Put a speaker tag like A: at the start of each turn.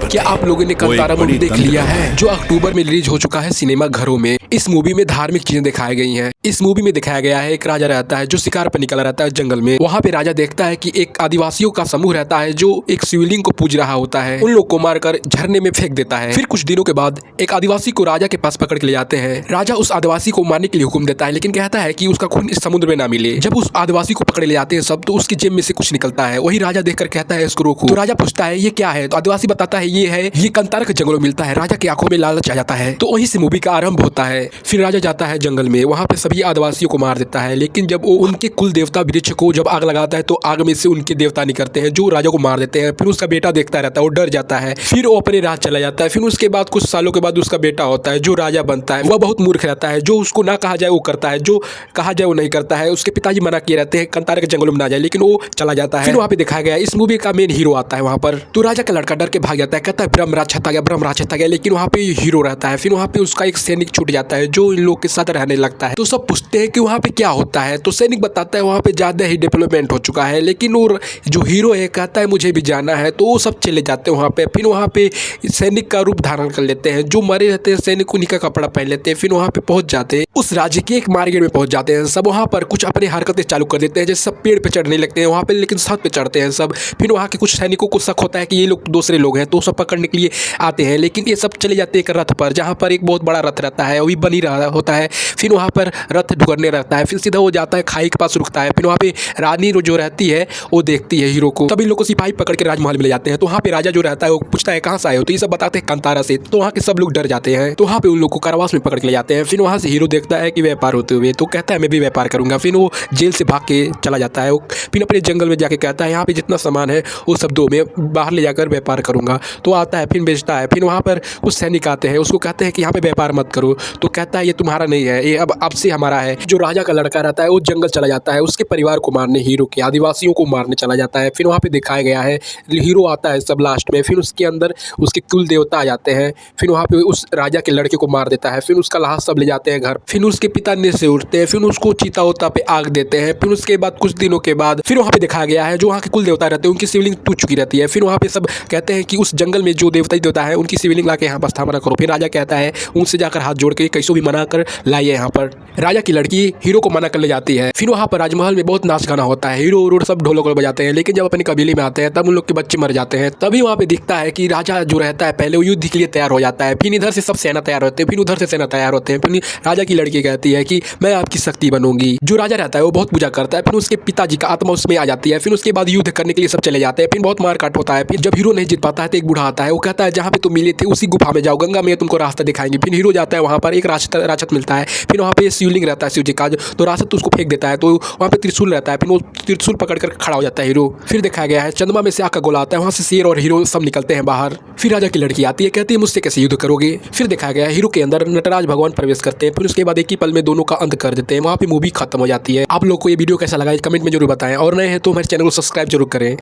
A: क्या आप लोगों ने कांतारा मूवी देख लिया है, जो अक्टूबर में रिलीज हो चुका है सिनेमा घरों में। इस मूवी में धार्मिक चीजें दिखाई गई हैं। इस मूवी में दिखाया गया है एक राजा रहता है जो शिकार पर निकला रहता है जंगल में। वहाँ पे राजा देखता है कि एक आदिवासियों का समूह रहता है जो एक शिवलिंग को पूज रहा होता है। उन लोग को मारकर झरने में फेंक देता है। फिर कुछ दिनों के बाद एक आदिवासी को राजा के पास पकड़ के ले जाते हैं। राजा उस आदिवासी को मारने के लिए हुक्म देता है, लेकिन कहता है कि उसका खून इस समुद्र में ना मिले। जब उस आदिवासी को पकड़ ले जाते हैं सब, तो उसकी जेब में से कुछ निकलता है। वही राजा देखकर कहता है इसको रोको। तो राजा पूछता है ये क्या है, तो आदिवासी बताता है ये कांतारा के जंगलों में मिलता है। राजा की आंखों में लालच आ जाता है। तो वहीं से मूवी का आरंभ होता है। फिर राजा जाता है जंगल में, वहाँ पे सभी आदिवासियों को मार देता है। लेकिन जब वो उनके कुल देवता वृक्ष को जब आग लगाता है, तो आग में से उनके देवता निकलते हैं जो राजा को मार देते हैं। फिर उसका बेटा देखता रहता है, वो डर जाता है। फिर वो अपने राज चला जाता है। फिर उसके बाद कुछ सालों के बाद उसका बेटा होता है जो राजा बनता है। वह बहुत मूर्ख रहता है, जो उसको ना कहा जाए वो करता है, जो कहा जाए वो नहीं करता है। उसके पिताजी मना किए रहते हैं कांतारा के जंगलों में ना जाए, लेकिन वो चला जाता है। फिर वहाँ पे दिखाया गया इस मूवी का मेन हीरो आता है वहाँ पर। तो राजा का लड़का डर के भाग जाता है, कहता है ब्रह्मराज छता गया, ब्रह्मराज छता गया। लेकिन वहाँ पे हीरो रहता है। फिर वहाँ पे उसका एक सैनिक छूट जाता है जो इन लोग के साथ रहने लगता है। तो सब पूछते हैं कि वहाँ पे क्या होता है। तो सैनिक बताता है वहाँ पे ज्यादा ही डेवलपमेंट हो चुका है। लेकिन वो जो हीरो है कहता है मुझे भी जाना है। तो वो सब चले जाते हैं वहाँ पे। फिर वहाँ पे सैनिक का रूप धारण कर लेते हैं। जो मरे रहते हैं सैनिक उन्हीं का कपड़ा पहन लेते हैं। फिर वहाँ पे पहुंच जाते हैं, उस राज्य के एक मार्केट में पहुंच जाते हैं सब। वहाँ पर कुछ अपनी हरकतें चालू कर देते हैं, जैसे सब पेड़ पे चढ़ने लगते हैं वहाँ पे, लेकिन छत पे चढ़ते हैं सब। फिर वहाँ के कुछ सैनिकों को शक होता है कि ये लोग दूसरे लोग हैं, तो सब पकड़ने के लिए आते हैं। लेकिन ये सब चले जाते हैं एक रथ पर, जहाँ पर एक बहुत बड़ा रथ रहता है, वही बनी रहा होता है। फिर वहाँ पर रथ ढुकने रहता है। फिर सीधा वो जाता है खाई के पास रुकता है। फिर वहाँ पे रानी जो रहती है वो देखती है हीरो को। तभी लोग को सिपाही पकड़ के राजमहल में ले जाते हैं। तो वहाँ पे राजा जो रहता है वो पूछता है कहाँ से आए हो, तो ये सब बताते हैं कांतारा से। तो वहाँ के सब लोग डर जाते हैं। तो वहाँ पे उन लोग को कारावास में पकड़ के ले जाते हैं। फिर वहाँ से हीरो देखता है कि व्यापार होते हुए, तो कहता है मैं भी व्यापार करूंगा। फिर वो जेल से भाग के चला जाता है। फिर अपने जंगल में जाके कहता है यहाँ पे जितना सामान है वो सब दो, मैं बाहर ले जाकर व्यापार करूंगा। तो आता है, फिर बेचता है। फिर वहाँ पर कुछ सैनिक आते हैं, उसको कहते हैं कि यहाँ पे व्यापार मत करो। तो कहता है ये तुम्हारा नहीं है, ये अब से हमारा है। जो राजा का लड़का रहता है वो जंगल चला जाता है उसके परिवार को मारने, हीरो के आदिवासियों को मारने चला जाता है। फिर वहाँ पे दिखाया गया है हीरो आता है सब लास्ट में। फिर उसके अंदर उसके कुल देवता आ जाते हैं। फिर वहाँ पे उस राजा के लड़के को मार देता है। फिर उसका लाश सब ले जाते हैं घर। फिर उसके पिता नीचे से उठते हैं। फिर उसको चिता उता पे आग देते हैं। फिर उसके बाद कुछ दिनों के बाद फिर वहाँ पे दिखाया गया है जो वहाँ के कुल देवता रहते हैं उनकी शिवलिंग टूट चुकी रहती है। फिर वहाँ पे सब कहते हैं कि उस जंगल में जो देवता है उनकी शिवलिंग लाके यहाँ पर स्थापना करो। फिर राजा कहता है उनसे जाकर हाथ जोड़ के कैसो भी मना कर लाइए यहाँ पर। राजा की लड़की हीरो को मना कर ले जाती है। फिर वहाँ पर राजमहल में बहुत नाच गाना होता है, हीरो उरो सब ढोलक बजाते हैं। लेकिन जब अपने कबीले में आते हैं तब उन लोग के बच्चे मर जाते हैं। तभी वहाँ पे दिखता है कि राजा जो रहता है पहले वो युद्ध के लिए तैयार हो जाता है। फिर इधर से सब सेना तैयार होते हैं, फिर उधर से सेना तैयार होते हैं। फिर राजा की लड़की कहती है कि मैं आपकी शक्ति बनूंगी। जो राजा रहता है वो बहुत पूजा करता है। फिर उसके पिताजी का आत्मा उसमें आ जाती है। फिर उसके बाद युद्ध करने के लिए सब चले जाते हैं। फिर बहुत मारकाट होता है। फिर जब हीरो नहीं जीत पाता है तो एक बूढ़ा आता है, वो कहता है जहाँ पे तुम मिले थे उसी गुफा में जाओ, गंगा में तुमको रास्ता दिखाएंगे। फिर हीरो जाता है वहाँ पर, एक राक्षस मिलता है। फिर वहाँ पे शिवलिंग रहता है शिव जी का, तो राक्षस उसको फेंक देता है। तो वहाँ पे त्रिशूल रहता है। फिर वो त्रिशूल पकड़ कर खड़ा हो जाता है हीरो। फिर दिखाया गया है चंद्रमा में से आग का गोला आता है, वहाँ से शेर और हीरो सब निकलते हैं बाहर। फिर राजा की लड़की आती है, कहती है मुझसे कैसे युद्ध करोगे। फिर दिखाया गया हीरो के अंदर नटराज भगवान प्रवेश करते हैं। फिर उसके बाद एक ही पल में दोनों का अंत कर देते हैं। वहाँ पे मूवी खत्म हो जाती है। आप लोग को ये वीडियो कैसा लगा कमेंट में जरूर बताएं, और नए हैं तो हमारे चैनल को सब्सक्राइब जरूर करें।